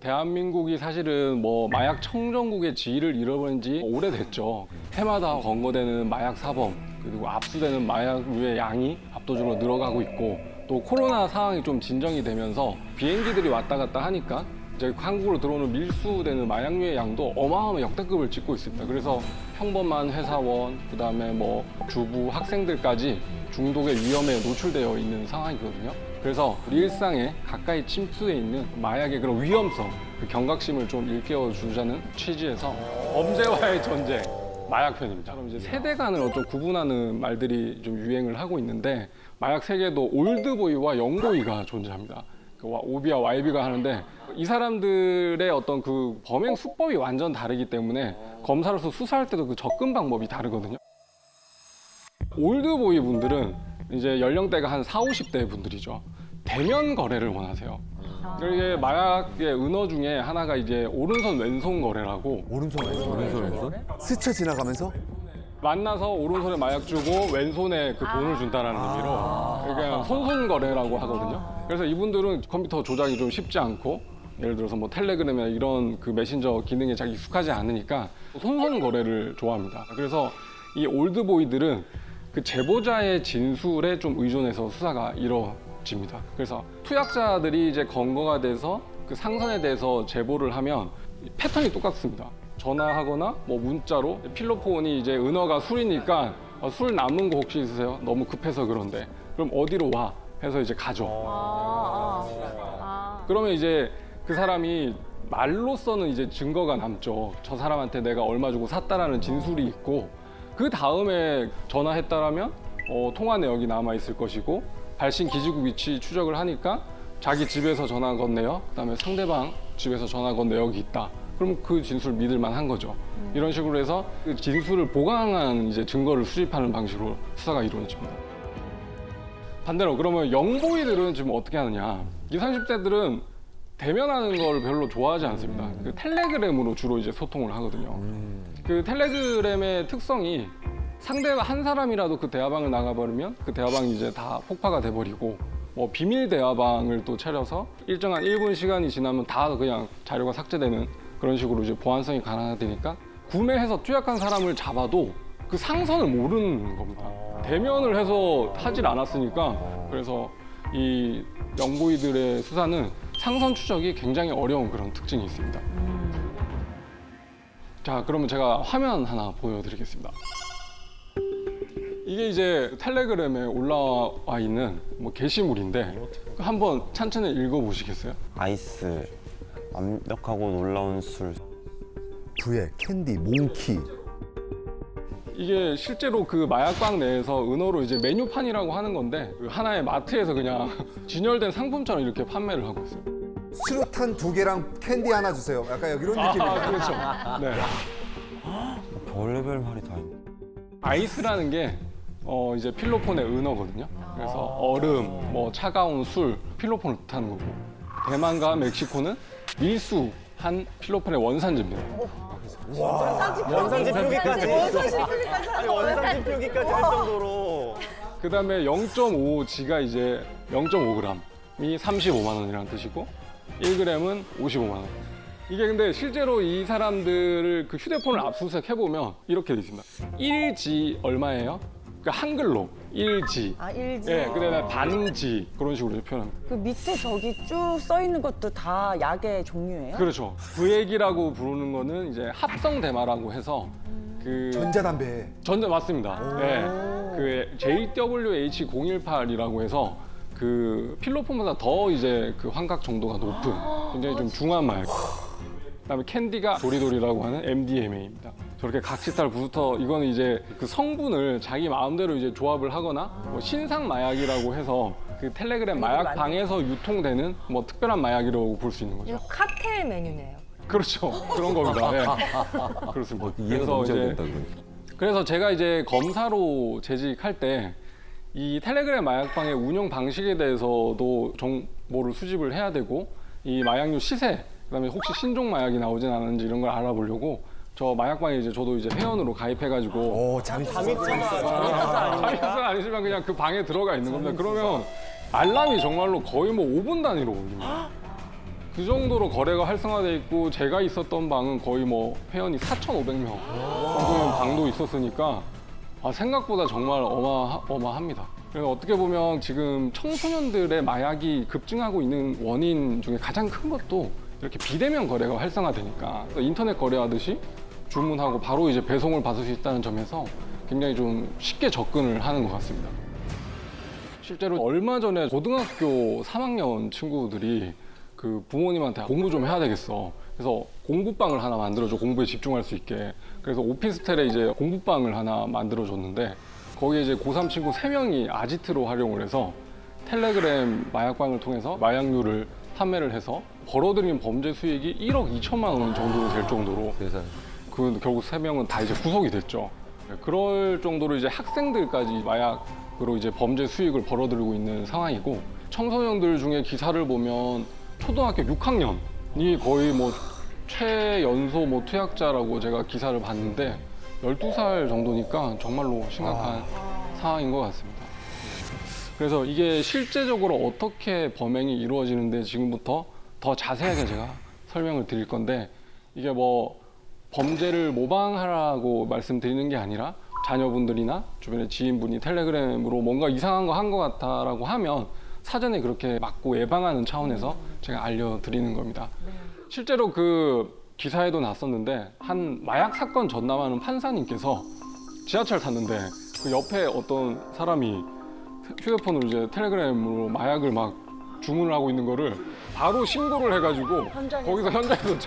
대한민국이 사실은 뭐 마약 청정국의 지위를 잃어버린 지 오래됐죠. 해마다 검거되는 마약 사범 그리고 압수되는 마약류의 양이 압도적으로 늘어가고 있고 또 코로나 상황이 좀 진정이 되면서 비행기들이 왔다 갔다 하니까 이제 한국으로 들어오는 밀수되는 마약류의 양도 어마어마한 역대급을 찍고 있습니다. 그래서 평범한 회사원, 그다음에 뭐 주부, 학생들까지 중독의 위험에 노출되어 있는 상황이거든요. 그래서 우리 일상에 가까이 침투해 있는 마약의 그런 위험성, 그 경각심을 좀 일깨워 주자는 취지에서 범죄와의 전쟁, 마약 편입니다. 그럼 이제 세대 간을 어떤 구분하는 말들이 좀 유행을 하고 있는데 마약 세계도 올드보이와 영보이가 존재합니다. 오비와 YB가 하는데 이 사람들의 어떤 그 범행 수법이 완전 다르기 때문에 검사로서 수사할 때도 그 접근 방법이 다르거든요. 올드보이 분들은 이제 연령대가 한 40, 50대 분들이죠. 대면 거래를 원하세요. 이게 마약의 은어 중에 하나가 이제 오른손 왼손 거래라고 오른손 왼손? 스쳐 지나가면서? 만나서 오른손에 마약 주고 왼손에 그 돈을 준다라는 의미로 그러니까 손손 거래라고 하거든요. 그래서 이분들은 컴퓨터 조작이 좀 쉽지 않고 예를 들어서 뭐 텔레그램이나 이런 그 메신저 기능에 잘 익숙하지 않으니까 손손 거래를 좋아합니다. 그래서 이 올드보이들은 그 제보자의 진술에 좀 의존해서 수사가 이루어집니다. 그래서 투약자들이 이제 검거가 돼서 그 상선에 대해서 제보를 하면 패턴이 똑같습니다. 전화하거나 뭐 문자로 필로폰이 이제 은어가 술이니까 술 남은 거 혹시 있으세요? 너무 급해서 그런데 그럼 어디로 와? 해서 이제 가죠. 그러면 이제 그 사람이 말로서는 이제 증거가 남죠. 저 사람한테 내가 얼마 주고 샀다라는 진술이 있고 그 다음에 전화했다라면 통화 내역이 남아 있을 것이고 발신 기지국 위치 추적을 하니까 자기 집에서 전화 건네요. 그다음에 상대방 집에서 전화 건 내역이 있다. 그럼 그 진술 믿을만 한 거죠. 이런 식으로 해서 그 진술을 보강한 이제 증거를 수집하는 방식으로 수사가 이루어집니다. 반대로 그러면 영보이들은 지금 어떻게 하느냐? 20, 30대들은 대면하는 걸 별로 좋아하지 않습니다. 그 텔레그램으로 주로 이제 소통을 하거든요. 그 텔레그램의 특성이 상대가 한 사람이라도 그 대화방을 나가버리면 그 대화방이 이제 다 폭파가 돼버리고 뭐 비밀 대화방을 또 차려서 일정한 1분 시간이 지나면 다 그냥 자료가 삭제되는 그런 식으로 이제 보안성이 강화되니까 구매해서 투약한 사람을 잡아도 그 상선을 모르는 겁니다. 대면을 해서 하질 않았으니까 그래서 이 영보이들의 수사는 상선 추적이 굉장히 어려운 그런 특징이 있습니다. 자, 그러면 제가 화면 하나 보여드리겠습니다. 이게 이제 텔레그램에 올라와 있는 뭐 게시물인데 한번 천천히 읽어보시겠어요? 아이스, 완벽하고 놀라운 술. 부에 캔디, 몽키. 이게 실제로 그 마약방 내에서 은어로 이제 메뉴판이라고 하는 건데 그 하나의 마트에서 그냥 진열된 상품처럼 이렇게 판매를 하고 있어요. 수류탄 2개랑 캔디 하나 주세요. 약간 이런 느낌이에요. 그렇죠. 네. 별의별 말이 다 있네. 아이스라는 게 이제 필로폰의 은어거든요. 그래서 얼음, 뭐 차가운 술, 필로폰을 뜻하는 거고 대만과 멕시코는 밀수한 필로폰의 원산지입니다. 원산지 표기까지. 원산지 표기까지 할 정도로. 그다음에 0.5G가 이제 0.5g이 35만 원이라는 뜻이고 1g은 55만 원. 이게 근데 실제로 이 사람들을 그 휴대폰을 압수수색 해보면 이렇게 돼 있습니다. 1G 얼마예요? 그러니까 한글로 1G. 아, 일지. 예, 그다음에 반지 그런 식으로 표현합니다. 그 밑에 저기 쭉 써 있는 것도 다 약의 종류예요? 그렇죠. 부액이라고 부르는 거는 이제 합성 대마라고 해서 그 전자담배. 전자 맞습니다. 예. 그 JWH018이라고 해서 그 필로폰보다 더 이제 그 환각 정도가 높은 굉장히 좀 중한 마약. 그다음에 캔디가 도리도리라고 하는 MDMA입니다. 저렇게 각시탈 부스터 이거는 이제 그 성분을 자기 마음대로 이제 조합을 하거나 뭐 신상 마약이라고 해서 그 텔레그램 마약 방에서 유통되는 뭐 특별한 마약이라고 볼 수 있는 거죠. 이거 칵테일 메뉴네요. 그렇죠. 그런 겁니다. 네. 그렇습니다. 이해가 너무 잘 된다 그러니까. 그래서 제가 이제 검사로 재직할 때 이 텔레그램 마약방의 운영 방식에 대해서도 정보를 수집을 해야 되고 이 마약류 시세, 그다음에 혹시 신종 마약이 나오진 않은지 이런 걸 알아보려고 저 마약방에 이제 저도 이제 회원으로 가입해가지고 오, 잠이 자기가 아니지만 그냥 그 방에 들어가 있는 겁니다. 그러면 알람이 정말로 거의 뭐 5분 단위로 울립니다. 그 정도로 거래가 활성화돼 있고 제가 있었던 방은 거의 뭐 회원이 4,500명 정도의 방도 있었으니까 생각보다 정말 어마합니다. 그래서 어떻게 보면 지금 청소년들의 마약이 급증하고 있는 원인 중에 가장 큰 것도 이렇게 비대면 거래가 활성화되니까 인터넷 거래하듯이 주문하고 바로 이제 배송을 받을 수 있다는 점에서 굉장히 좀 쉽게 접근을 하는 것 같습니다. 실제로 얼마 전에 고등학교 3학년 친구들이 그 부모님한테 공부 좀 해야 되겠어. 그래서 공부방을 하나 만들어줘. 공부에 집중할 수 있게. 그래서 오피스텔에 이제 공부방을 하나 만들어줬는데 거기에 이제 고3 친구 3명이 아지트로 활용을 해서 텔레그램 마약방을 통해서 마약류를 판매를 해서 벌어들인 범죄 수익이 1억 2천만 원 정도 될 정도로 그 결국 3명은 다 이제 구속이 됐죠. 그럴 정도로 이제 학생들까지 마약으로 이제 범죄 수익을 벌어들이고 있는 상황이고 청소년들 중에 기사를 보면 초등학교 6학년이 거의 뭐 최연소 뭐 투약자라고 제가 기사를 봤는데 12살 정도니까 정말로 심각한 상황인 것 같습니다. 그래서 이게 실제적으로 어떻게 범행이 이루어지는데 지금부터 더 자세하게 제가 설명을 드릴 건데 이게 뭐 범죄를 모방하라고 말씀드리는 게 아니라 자녀분들이나 주변의 지인분이 텔레그램으로 뭔가 이상한 거 한 것 같다라고 하면 사전에 그렇게 막고 예방하는 차원에서 제가 알려드리는 겁니다. 실제로 그 기사에도 났었는데 한 마약 사건 전담하는 판사님께서 지하철 탔는데 그 옆에 어떤 사람이 휴대폰으로 이제 텔레그램으로 마약을 막 주문을 하고 있는 거를 바로 신고를 해가지고 거기서 현장에서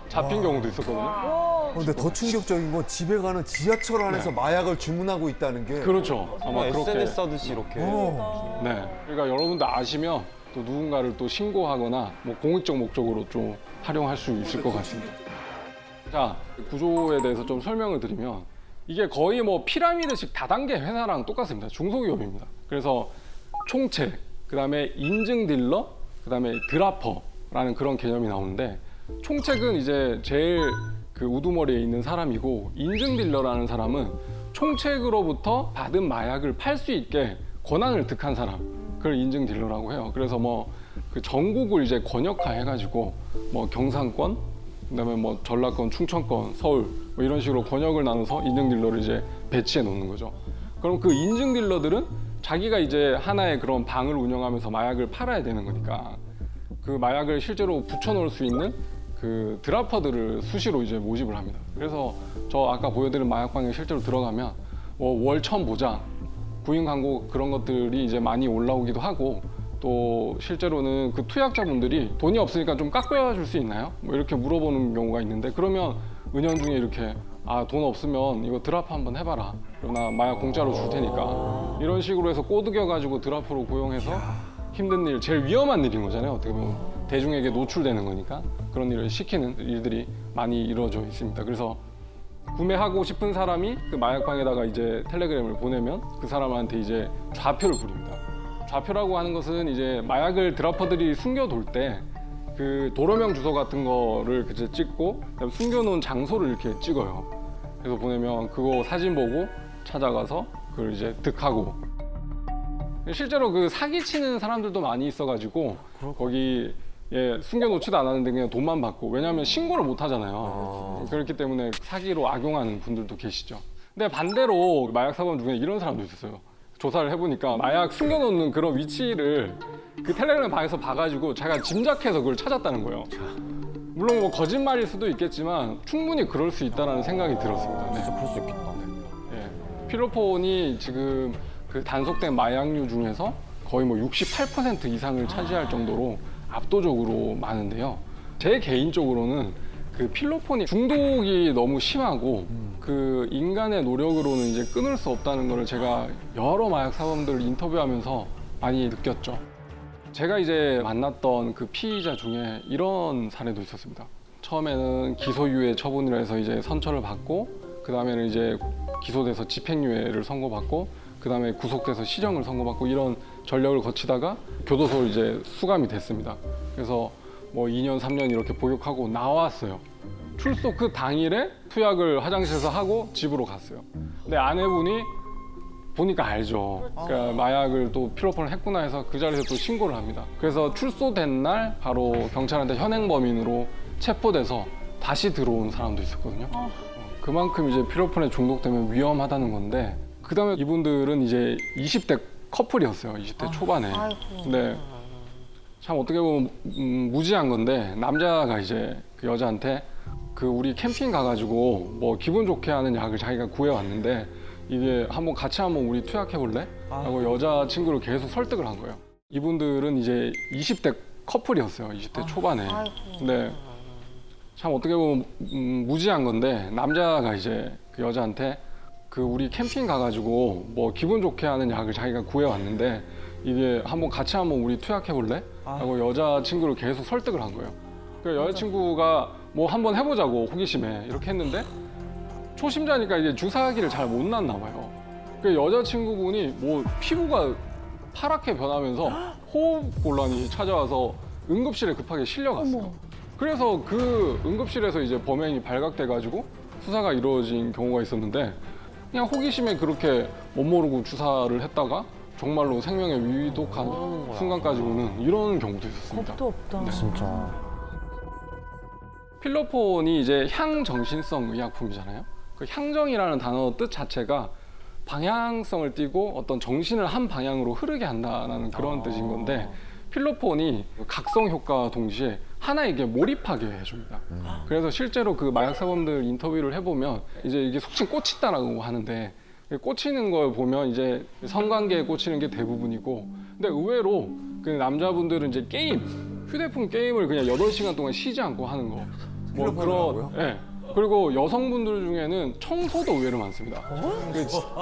잡힌 경우도 있었거든요. 근데 더 충격적인 건 집에 가는 지하철 안에서 마약을 주문하고 있다는 게. 그렇죠. 아마 그렇게. SNS 하듯이 이렇게. 네. 그러니까 여러분들 아시면 또 누군가를 또 신고하거나 뭐 공익적 목적으로 좀 활용할 수 있을 것 같습니다. 자, 구조에 대해서 좀 설명을 드리면 이게 거의 뭐 피라미드식 다단계 회사랑 똑같습니다. 중소기업입니다. 그래서 총체, 그다음에 인증 딜러, 그다음에 드라퍼라는 그런 개념이 나오는데 총책은 이제 제일 그 우두머리에 있는 사람이고 인증 딜러라는 사람은 총책으로부터 받은 마약을 팔 수 있게 권한을 득한 사람, 그걸 인증 딜러라고 해요. 그래서 뭐 그 전국을 이제 권역화해가지고 뭐 경상권, 그다음에 뭐 전라권, 충청권, 서울 뭐 이런 식으로 권역을 나눠서 인증 딜러를 이제 배치해 놓는 거죠. 그럼 그 인증 딜러들은 자기가 이제 하나의 그런 방을 운영하면서 마약을 팔아야 되는 거니까 그 마약을 실제로 붙여놓을 수 있는 그 드라퍼들을 수시로 이제 모집을 합니다. 그래서 저 아까 보여드린 마약방에 실제로 들어가면 뭐 월천 보장, 구인 광고 그런 것들이 이제 많이 올라오기도 하고 또 실제로는 그 투약자분들이 돈이 없으니까 좀 깎여줄 수 있나요? 뭐 이렇게 물어보는 경우가 있는데 그러면 은연중에 이렇게 돈 없으면 이거 드라퍼 한번 해봐라. 그러나 마약 공짜로 줄 테니까 이런 식으로 해서 꼬드겨가지고 드라퍼로 고용해서 힘든 일, 제일 위험한 일인 거잖아요. 어떻게 보면 대중에게 노출되는 거니까 그런 일을 시키는 일들이 많이 이루어져 있습니다. 그래서 구매하고 싶은 사람이 그 마약방에다가 이제 텔레그램을 보내면 그 사람한테 이제 좌표를 부립니다. 좌표라고 하는 것은 이제 마약을 드라퍼들이 숨겨둘 때 그 도로명 주소 같은 거를 이제 찍고 숨겨놓은 장소를 이렇게 찍어요. 그래서 보내면 그거 사진 보고 찾아가서 그걸 이제 득하고 실제로 그 사기치는 사람들도 많이 있어가지고 거기 숨겨놓지도 않았는데 그냥 돈만 받고 왜냐하면 신고를 못 하잖아요. 그렇기 때문에 사기로 악용하는 분들도 계시죠. 근데 반대로 마약 사범 중에 이런 사람도 있었어요. 조사를 해보니까 마약 숨겨놓는 그런 위치를 그 텔레그램 방에서 봐가지고 자기가 짐작해서 그걸 찾았다는 거예요. 물론 뭐 거짓말일 수도 있겠지만 충분히 그럴 수 있다는 생각이 들었습니다. 네. 진짜 그럴 수 있겠다. 필로폰이 지금 그 단속된 마약류 중에서 거의 뭐 68% 이상을 차지할 정도로 압도적으로 많은데요. 제 개인적으로는 그 필로폰이 중독이 너무 심하고 그 인간의 노력으로는 이제 끊을 수 없다는 거를 제가 여러 마약 사범들 인터뷰하면서 많이 느꼈죠. 제가 이제 만났던 그 피의자 중에 이런 사례도 있었습니다. 처음에는 기소유예 처분을 해서 이제 선처를 받고 그 다음에는 이제 기소돼서 집행유예를 선고받고 그 다음에 구속돼서 시정을 선고받고 이런 전력을 거치다가 교도소로 이제 수감이 됐습니다. 그래서 뭐 2년, 3년 이렇게 복역하고 나왔어요. 출소 그 당일에 투약을 화장실에서 하고 집으로 갔어요. 근데 아내분이 보니까 알죠. 그러니까 마약을 또 필로폰을 했구나 해서 그 자리에서 또 신고를 합니다. 그래서 출소된 날 바로 경찰한테 현행 범인으로 체포돼서 다시 들어온 사람도 있었거든요. 그만큼 이제 필로폰에 중독되면 위험하다는 건데 그다음에 이분들은 이제 20대 커플이었어요. 20대 초반에. 네. 참 어떻게 보면 무지한 건데 남자가 이제 그 여자한테 그 우리 캠핑 가가지고 뭐 기분 좋게 하는 약을 자기가 구해왔는데 이게 한번 같이 한번 우리 투약해 볼래? 라고 여자친구를 계속 설득을 한 거예요. 이분들은 이제 20대 커플이었어요. 20대 초반에. 네. 참 어떻게 보면 무지한 건데 남자가 이제 그 여자한테 그 우리 캠핑 가가지고 뭐 기분 좋게 하는 약을 자기가 구해왔는데 이게 한번 같이 한번 우리 투약해 볼래? 라고 여자친구를 계속 설득을 한 거예요. 그러니까 여자친구가 뭐 한번 해보자고 호기심에 이렇게 했는데 초심자니까 이제 주사기를 잘 못 놨나 봐요. 그 여자친구분이 뭐 피부가 파랗게 변하면서 호흡 곤란이 찾아와서 응급실에 급하게 실려갔어요. 그래서 그 응급실에서 이제 범행이 발각돼가지고 수사가 이루어진 경우가 있었는데 그냥 호기심에 그렇게 못 모르고 주사를 했다가 정말로 생명에 위독한 순간까지 오는 이런 경우도 있었습니다. 겁도 없다. 진짜. 필로폰이 이제 향정신성 의약품이잖아요. 그 향정이라는 단어 뜻 자체가 방향성을 띠고 어떤 정신을 한 방향으로 흐르게 한다는 그런 뜻인 건데 필로폰이 각성 효과와 동시에 하나에게 몰입하게 해줍니다. 그래서 실제로 그 마약 사범들 인터뷰를 해보면 이제 이게 속칭 꽂힌다라고 하는데 꽂히는 걸 보면 이제 성관계에 꽂히는 게 대부분이고 근데 의외로 그 남자분들은 이제 게임, 휴대폰 게임을 그냥 8시간 동안 쉬지 않고 하는 거. 뭐 필로폰을 그런, 예. 그리고 여성분들 중에는 청소도 의외로 많습니다.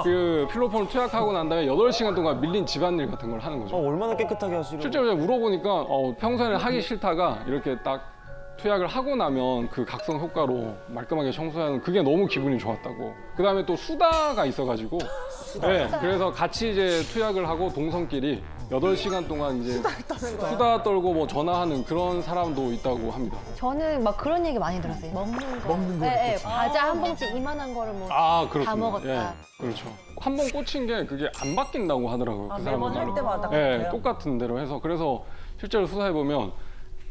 그 필로폰을 투약하고 난 다음에 8시간 동안 밀린 집안일 같은 걸 하는 거죠. 얼마나 깨끗하게 하시려고. 실제로 제가 물어보니까 평소에는 하기 싫다가 이렇게 딱 투약을 하고 나면 그 각성 효과로 말끔하게 청소하는 그게 너무 기분이 좋았다고. 그 다음에 또 수다가 있어가지고 네, 그래서 같이 이제 투약을 하고 동성끼리 8시간 동안 이제 수다 떨고 뭐 전화하는 그런 사람도 있다고 합니다. 저는 막 그런 얘기 많이 들었어요. 먹는 거. 네, 네, 과자 한 봉지 이만한 거를 뭐 아, 그렇습니다. 다 먹었다. 예, 그렇죠. 한 번 꽂힌 게 그게 안 바뀐다고 하더라고요. 그 사람은 매번 할 때마다 네, 그래요? 똑같은 대로 해서 그래서 실제로 수사해 보면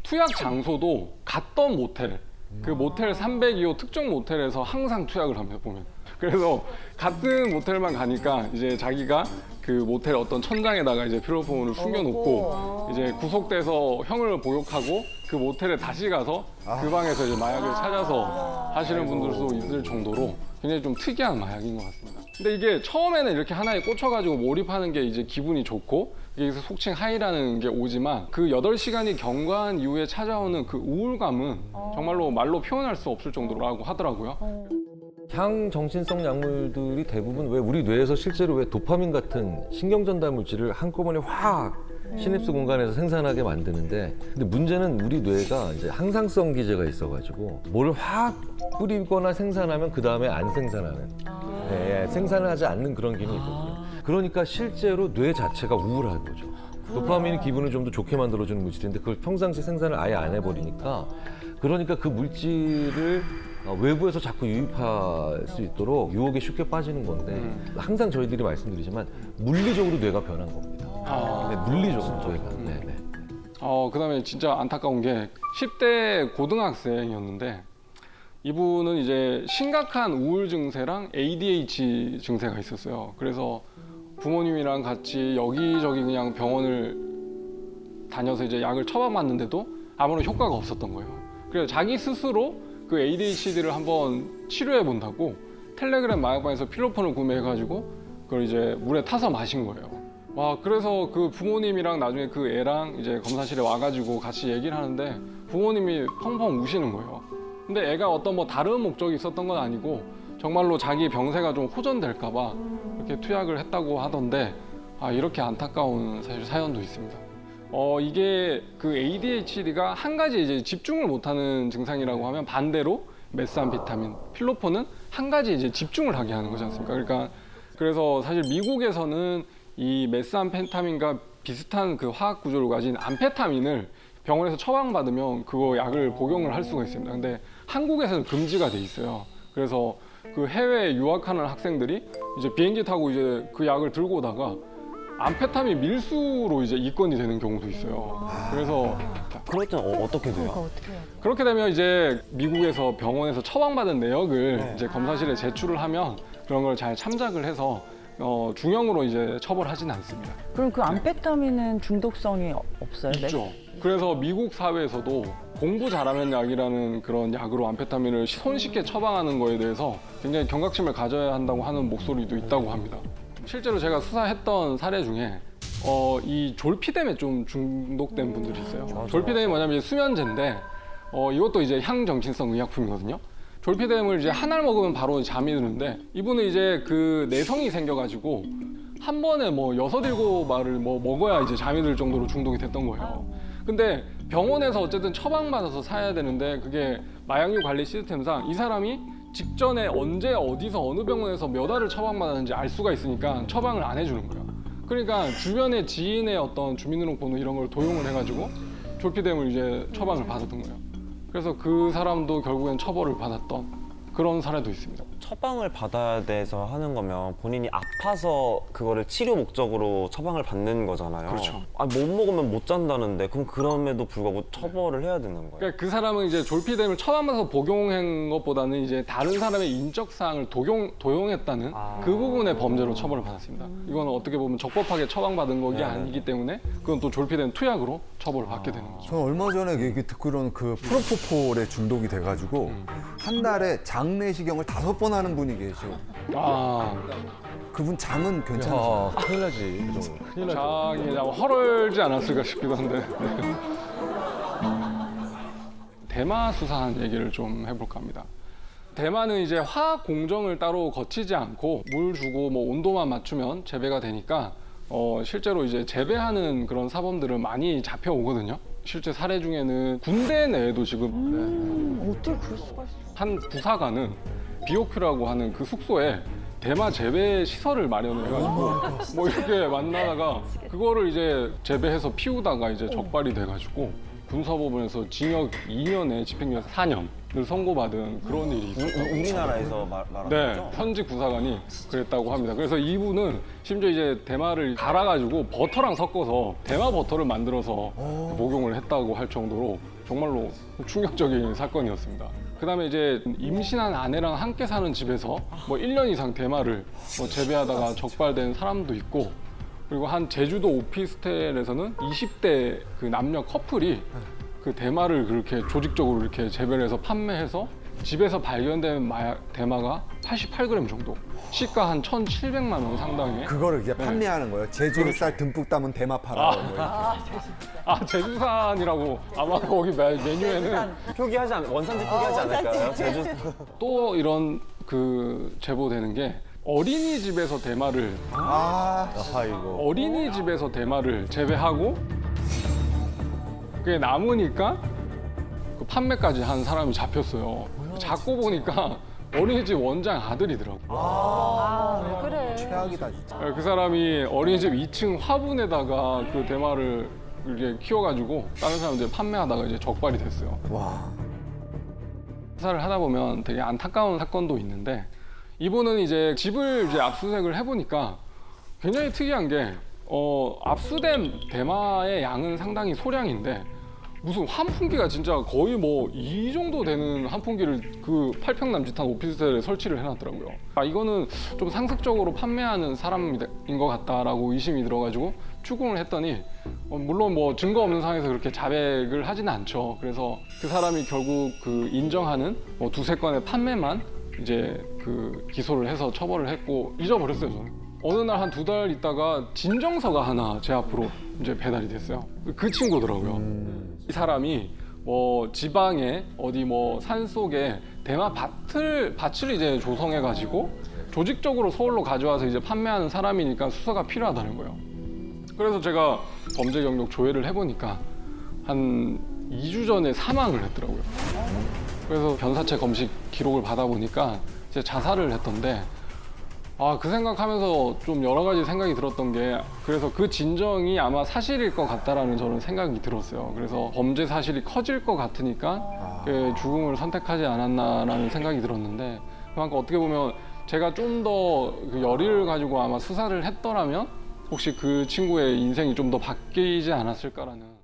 투약 장소도 갔던 모텔, 그 모텔 302호 특정 모텔에서 항상 투약을 합니다. 보면. 그래서 같은 모텔만 가니까 이제 자기가 그 모텔 어떤 천장에다가 이제 필로폰을 숨겨놓고 이제 구속돼서 형을 보육하고 그 모텔에 다시 가서 그 방에서 이제 마약을 찾아서 하시는 분들도 있을 정도로 굉장히 좀 특이한 마약인 것 같습니다. 근데 이게 처음에는 이렇게 하나에 꽂혀가지고 몰입하는 게 이제 기분이 좋고 이게 속칭 하이라는 게 오지만 그 8시간이 경과한 이후에 찾아오는 그 우울감은 정말로 말로 표현할 수 없을 정도라고 하더라고요. 향정신성 약물들이 대부분 왜 우리 뇌에서 실제로 왜 도파민 같은 신경 전달 물질을 한꺼번에 확 시냅스 공간에서 생산하게 만드는데 근데 문제는 우리 뇌가 이제 항상성 기제가 있어가지고 뭘 확 뿌리거나 생산하면 그 다음에 안 생산하는 네, 생산을 하지 않는 그런 기능이 있거든요. 그러니까 실제로 뇌 자체가 우울한 거죠. 도파민이 기분을 좀 더 좋게 만들어주는 물질인데 그걸 평상시 생산을 아예 안 해버리니까 그러니까 그 물질을 외부에서 자꾸 유입할 수 있도록 유혹에 쉽게 빠지는 건데 항상 저희들이 말씀드리지만 물리적으로 뇌가 변한 겁니다. 네, 물리적으로 저희가. 네, 네. 그다음에 진짜 안타까운 게 10대 고등학생이었는데 이분은 이제 심각한 우울 증세랑 ADHD 증세가 있었어요. 그래서 부모님이랑 같이 여기저기 그냥 병원을 다녀서 이제 약을 처방받는데도 아무런 효과가 없었던 거예요. 그래서 자기 스스로 그 ADHD를 한번 치료해 본다고 텔레그램 마약방에서 필로폰을 구매해가지고 그걸 이제 물에 타서 마신 거예요. 와, 그래서 그 부모님이랑 나중에 그 애랑 이제 검사실에 와가지고 같이 얘기를 하는데 부모님이 펑펑 우시는 거예요. 근데 애가 어떤 뭐 다른 목적이 있었던 건 아니고 정말로 자기 병세가 좀 호전될까봐 이렇게 투약을 했다고 하던데 이렇게 안타까운 사실 사연도 있습니다. 이게 그 ADHD가 한 가지 이제 집중을 못하는 증상이라고 하면 반대로 메스암페타민, 필로폰은 한 가지 이제 집중을 하게 하는 거지 않습니까? 그러니까 그래서 사실 미국에서는 이 메스암페타민과 비슷한 그 화학 구조를 가진 암페타민을 병원에서 처방받으면 그거 약을 복용을 할 수가 있습니다. 근데 한국에서는 금지가 돼 있어요. 그래서 그 해외에 유학하는 학생들이 이제 비행기 타고 이제 그 약을 들고 오다가 암페타민 밀수로 이제 입건이 되는 경우도 있어요. 그래서 그럴 때는 어떻게 돼요? 어떻게 해요? 그렇게 되면 이제 미국에서 병원에서 처방받은 내역을 이제 검사실에 제출을 하면 그런 걸 잘 참작을 해서 중형으로 이제 처벌하지는 않습니다. 그럼 그 암페타민은 중독성이 없어요? 있죠. 그래서 미국 사회에서도 공부 잘하는 약이라는 그런 약으로 암페타민을 손쉽게 처방하는 거에 대해서 굉장히 경각심을 가져야 한다고 하는 목소리도 있다고 합니다. 실제로 제가 수사했던 사례 중에 이 졸피뎀에 좀 중독된 분들이 있어요. 졸피뎀이 뭐냐면 이제 수면제인데 이것도 이제 향정신성 의약품이거든요. 졸피뎀을 이제 하나를 먹으면 바로 잠이 드는데 이분은 이제 그 내성이 생겨가지고 한 번에 뭐 6, 7알을 뭐 먹어야 이제 잠이 들 정도로 중독이 됐던 거예요. 근데 병원에서 어쨌든 처방받아서 사야 되는데 그게 마약류 관리 시스템상 이 사람이 직전에 언제 어디서 어느 병원에서 몇 알을 처방받았는지 알 수가 있으니까 처방을 안 해주는 거예요. 그러니까 주변의 지인의 어떤 주민등록번호 이런 걸 도용을 해가지고 졸피뎀을 이제 처방을 받았던 거예요. 그래서 그 사람도 결국엔 처벌을 받았던 그런 사례도 있습니다. 처방을 받아야 돼서 하는 거면 본인이 아파서 그거를 치료 목적으로 처방을 받는 거잖아요. 그렇죠. 못 먹으면 못 잔다는데 그럼 그럼에도 불구하고 처벌을 해야 되는 거예요. 그러니까 그 사람은 이제 졸피뎀을 처방받아서 복용한 것보다는 이제 다른 사람의 인적 사항을 도용했다는 그 부분의 범죄로 처벌을 받았습니다. 이건 어떻게 보면 적법하게 처방받은 것이 아니기 때문에 그건 또 졸피뎀 투약으로 처벌을 받게 되는 거죠. 저는 얼마 전에 얘기 듣기로는 그 프로포폴에 중독이 돼가지고 한 달에 장내시경을 5번 하는 분이 계셔. 아, 그분 장은 괜찮으세요? 큰일 나지. 그 정도. 큰일 나지. 장이 헐지 않았을까 싶기도 한데. 네. 대마 수산 얘기를 좀 해볼까 합니다. 대마는 이제 화학 공정을 따로 거치지 않고 물 주고 뭐 온도만 맞추면 재배가 되니까 실제로 이제 재배하는 그런 사범들은 많이 잡혀오거든요. 실제 사례 중에는 군대 내에도 지금 어떻게 그럴 수가 있어? 한 부사관은 BOQ라고 하는 그 숙소에 대마 재배 시설을 마련해가지고 뭐 이렇게 만나다가 그거를 이제 재배해서 피우다가 이제 적발이 돼가지고 군사법원에서 징역 2년에 집행유예 4년을 선고받은 그런 일이 있었어요. 우리나라에서 말하는 네, 거죠? 현직 구사관이 그랬다고 합니다. 그래서 이분은 심지어 이제 대마를 갈아가지고 버터랑 섞어서 대마 버터를 만들어서 복용을 했다고 할 정도로 정말로 충격적인 사건이었습니다. 그다음에 이제 임신한 아내랑 함께 사는 집에서 뭐 1년 이상 대마를 뭐 재배하다가 적발된 사람도 있고, 그리고 한 제주도 오피스텔에서는 20대 그 남녀 커플이 그 대마를 그렇게 조직적으로 이렇게 재배를 해서 판매해서 집에서 발견된 대마가 88g 정도, 시가 한 1,700만 원 상당의. 그거를 이제 판매하는 거예요. 제주를 쌀 듬뿍 담은 대마 팔아. 제주산이라고 아마 거기 메뉴에는 표기하지 원산지 표기하지 않을까요? 제주 또 이런 그 제보되는 게 어린이집에서 대마를 어린이집에서 대마를 재배하고 그게 남으니까 그 판매까지 한 사람이 잡혔어요. 잡고 보니까 어린이집 원장 아들이더라고요. 왜 그래? 최악이다 진짜. 그 사람이 어린이집 2층 화분에다가 그 대마를 이렇게 키워가지고 다른 사람들 판매하다가 이제 적발이 됐어요. 와. 수사를 하다 보면 되게 안타까운 사건도 있는데, 이분은 이제 집을 이제 압수수색을 해보니까 굉장히 특이한 게 압수된 대마의 양은 상당히 소량인데 무슨 환풍기가 진짜 거의 뭐 이 정도 되는 환풍기를 그 8평남짓한 오피스텔에 설치를 해놨더라고요. 이거는 좀 상습적으로 판매하는 사람인 것 같다라고 의심이 들어가지고 추궁을 했더니 물론 뭐 증거 없는 상황에서 그렇게 자백을 하지는 않죠. 그래서 그 사람이 결국 그 인정하는 뭐 2-3건의 판매만 이제 그 기소를 해서 처벌을 했고 잊어버렸어요, 저는. 어느 날 한 2달 있다가 진정서가 하나 제 앞으로 이제 배달이 됐어요. 그 친구더라고요. 이 사람이 뭐 지방에 어디 뭐 산속에 대마 밭을 이제 조성해가지고 조직적으로 서울로 가져와서 이제 판매하는 사람이니까 수사가 필요하다는 거예요. 그래서 제가 범죄 경력 조회를 해보니까 한 2주 전에 사망을 했더라고요. 그래서 변사체 검식 기록을 받아보니까 이제 자살을 했던데, 그 생각하면서 좀 여러 가지 생각이 들었던 게, 그래서 그 진정이 아마 사실일 것 같다라는 저는 생각이 들었어요. 그래서 범죄 사실이 커질 것 같으니까 죽음을 선택하지 않았나라는 생각이 들었는데, 그러니까 어떻게 보면 제가 좀 더 그 열의를 가지고 아마 수사를 했더라면 혹시 그 친구의 인생이 좀 더 바뀌지 않았을까라는.